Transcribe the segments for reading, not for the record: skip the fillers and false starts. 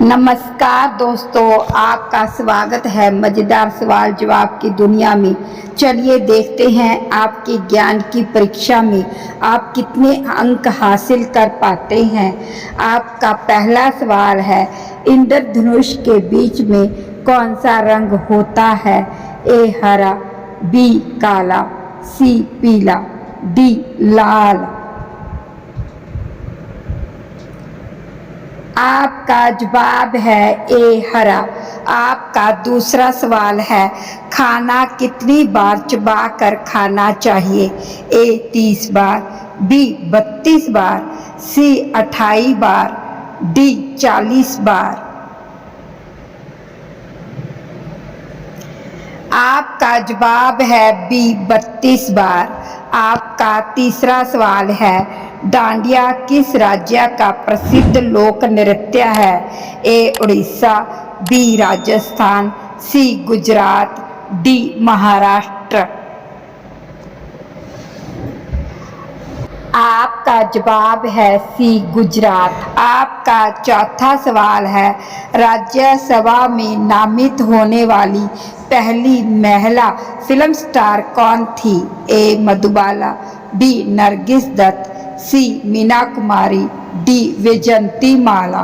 नमस्कार दोस्तों, आपका स्वागत है मज़ेदार सवाल जवाब की दुनिया में। चलिए देखते हैं आपके ज्ञान की परीक्षा में आप कितने अंक हासिल कर पाते हैं। आपका पहला सवाल है, इंद्रधनुष के बीच में कौन सा रंग होता है? ए हरा, बी काला, सी पीला, डी लाल। आपका जवाब है ए हरा। आपका दूसरा सवाल है, खाना कितनी बार चबा कर खाना चाहिए? ए 30 बार, बी 32 बार, सी 28 बार, डी 40 बार। आपका जवाब है बी 32 बार। आपका तीसरा सवाल है, डांडिया किस राज्य का प्रसिद्ध लोक नृत्य है? ए उड़ीसा, बी राजस्थान, सी गुजरात, डी महाराष्ट्र। आपका जवाब है सी गुजरात। आपका चौथा सवाल है, राज्यसभा में नामित होने वाली पहली महिला फिल्म स्टार कौन थी? ए मधुबाला, बी नरगिस दत्त, सी मीना कुमारी, डी वैजयंती माला।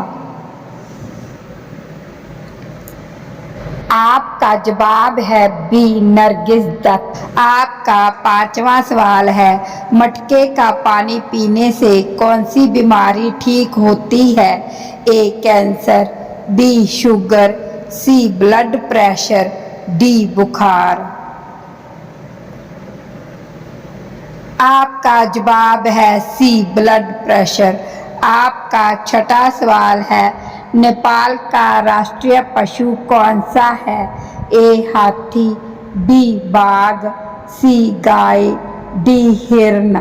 आपका जवाब है बी नरगिस दत्त। आपका पांचवा सवाल है, मटके का पानी पीने से कौन सी बीमारी ठीक होती है? ए कैंसर, बी शुगर, सी ब्लड प्रेशर, डी बुखार। आपका जवाब है सी ब्लड प्रेशर। आपका छठा सवाल है, नेपाल का राष्ट्रीय पशु कौन सा है? ए हाथी, बी बाघ, सी गाय, डी हिरण।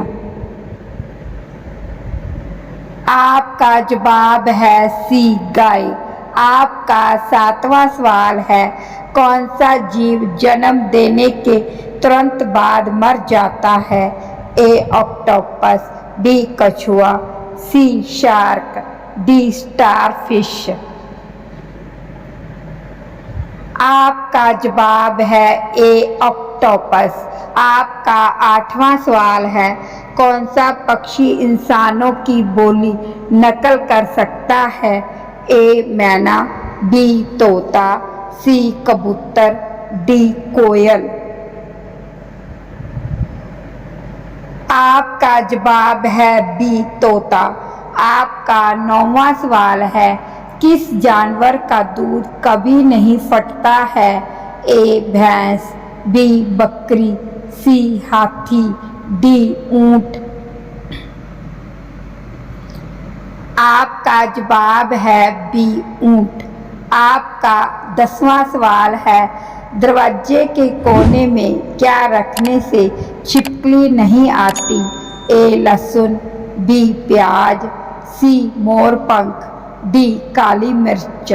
आपका जवाब है सी गाय। आपका सातवां सवाल है, कौन सा जीव जन्म देने के तुरंत बाद मर जाता है? ए ऑक्टोपस, बी कछुआ, सी शार्क, डी स्टारफिश। आपका जवाब है ए ऑक्टोपस। आपका आठवां सवाल है, कौन सा पक्षी इंसानों की बोली नकल कर सकता है? ए मैना, बी तोता, सी कबूतर, डी कोयल। आपका जवाब है बी तोता। आपका नौवां सवाल है, किस जानवर का दूध कभी नहीं फटता है? ए भैंस, बी बकरी, सी हाथी, डी ऊंट। आपका जवाब है बी ऊंट। आपका 10वां सवाल है, दरवाजे के कोने में क्या रखने से छिपकली नहीं आती? ए लहसुन, बी प्याज, सी मोर पंख, डी काली मिर्च।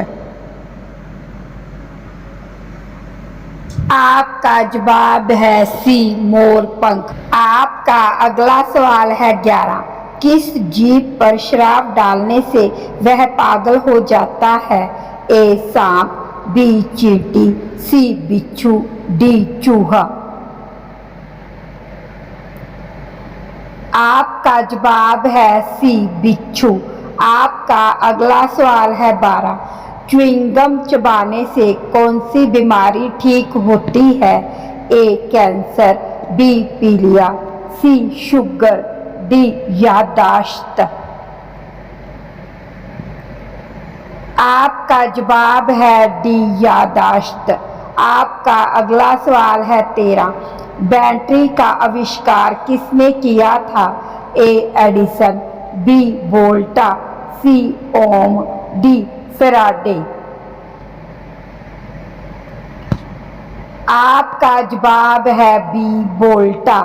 आपका जवाब है सी मोर पंख। आपका अगला सवाल है 11, किस जीव पर शराब डालने से वह पागल हो जाता है? ए सांप, बी चींटी, सी बिच्छू, डी चूहा। आपका जवाब है सी बिच्छू। आपका अगला सवाल है 12, च्युइंगम चबाने से कौन सी बीमारी ठीक होती है? ए कैंसर, बी पीलिया, सी शुगर, डी याददाश्त। आपका जवाब है डी याददाश्त। आपका अगला सवाल है 13, बैटरी का आविष्कार किसने किया था? ए एडिसन, बी वोल्टा, सी ओम, डी फैराडे। आपका जवाब है बी वोल्टा।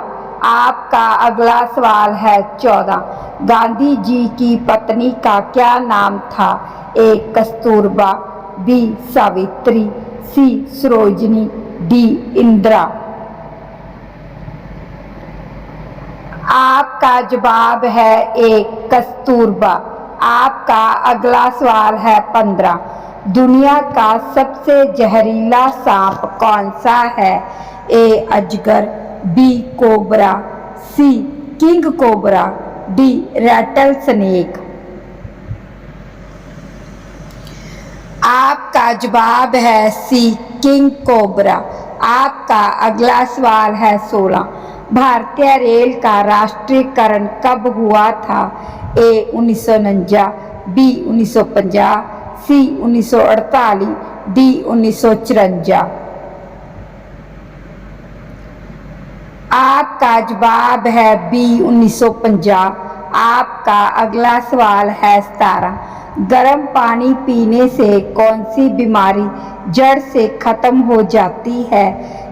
आपका अगला सवाल है 14, गांधी जी की पत्नी का क्या नाम था? ए कस्तूरबा, बी सावित्री, सी सरोजनी, डी इंदिरा। आपका जवाब है ए कस्तूरबा। आपका अगला सवाल है 15। दुनिया का सबसे जहरीला सांप कौन सा है? ए अजगर, B cobra, C king cobra, D rattle snake. आपका जवाब है सी किंग कोबरा। आपका अगला सवाल है 16। भारतीय रेल का राष्ट्रीयकरण कब हुआ था? ए 1949, बी 1950, सी 1948, डी 1954। आपका जवाब है बी 1950। आपका अगला सवाल है 17। गर्म पानी पीने से कौन सी बीमारी जड़ से खत्म हो जाती है?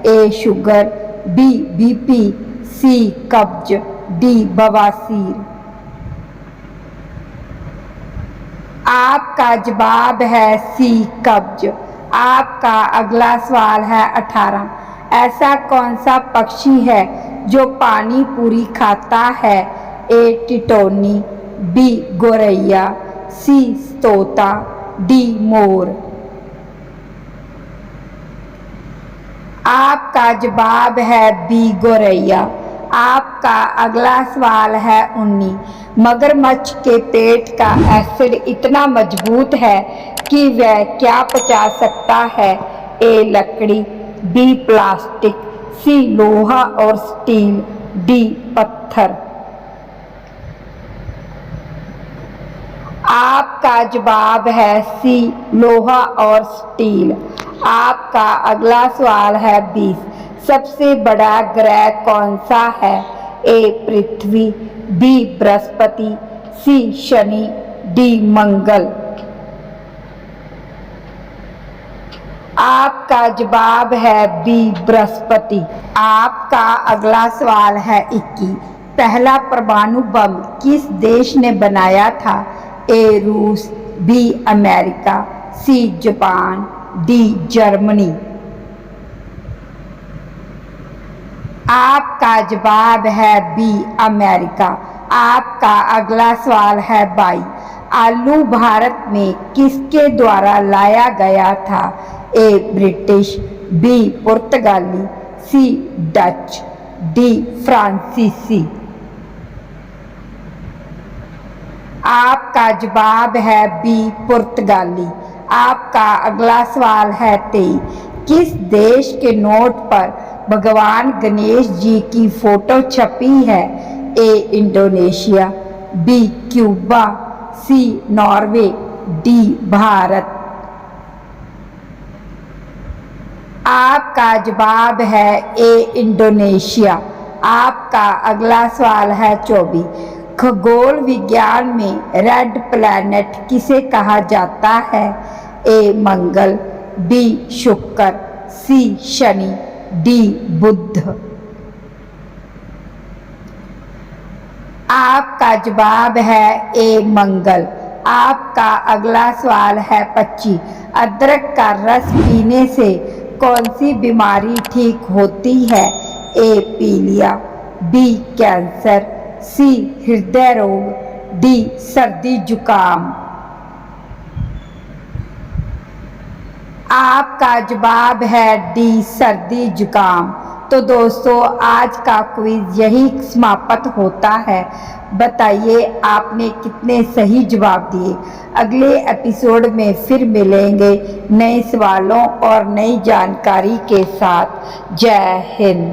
ए शुगर, बी बीपी, सी कब्ज, डी बवासीर। आपका जवाब है सी कब्ज। आपका अगला सवाल है 18। ऐसा कौन सा पक्षी है जो पानी पूरी खाता है? ए टिटोनी, बी गोरैया, सी तोता, डी मोर। आपका जवाब है बी गोरैया। आपका अगला सवाल है 19। मगरमच्छ के पेट का एसिड इतना मजबूत है कि वह क्या पचा सकता है? ए लकड़ी, बी प्लास्टिक, सी लोहा और स्टील, डी पत्थर। आपका जवाब है सी लोहा और स्टील। आपका अगला सवाल है 20। सबसे बड़ा ग्रह कौन सा है? ए पृथ्वी, बी बृहस्पति, सी शनि, डी मंगल। आपका जवाब है बी बृहस्पति। आपका अगला सवाल है 21। पहला परमाणु बम किस देश ने बनाया था? ए रूस, B America, C Japan, D Germany. आपका जवाब है बी अमेरिका। आपका अगला सवाल है 22। आलू भारत में किसके द्वारा लाया गया था? ए ब्रिटिश, बी पुर्तगाली, सी डच, डी फ्रांसीसी। आपका जवाब है बी पुर्तगाली। आपका अगला सवाल है 23। किस देश के नोट पर भगवान गणेश जी की फोटो छपी है? ए इंडोनेशिया, बी क्यूबा, सी नॉर्वे, डी भारत। आपका जवाब है ए इंडोनेशिया। आपका अगला सवाल है 24। खगोल विज्ञान में रेड प्लैनेट किसे कहा जाता है? ए मंगल, बी शुक्र, सी शनि, डी बुध। आपका जवाब है ए मंगल। आपका अगला सवाल है 25। अदरक का रस पीने से कौन सी बीमारी ठीक होती है? ए पीलिया, बी कैंसर, सी हृदय रोग, डी सर्दी जुकाम। आपका जवाब है डी सर्दी जुकाम। तो दोस्तों आज का क्विज यही समाप्त होता है। बताइए आपने कितने सही जवाब दिए। अगले एपिसोड में फिर मिलेंगे नए सवालों और नई जानकारी के साथ। जय हिंद।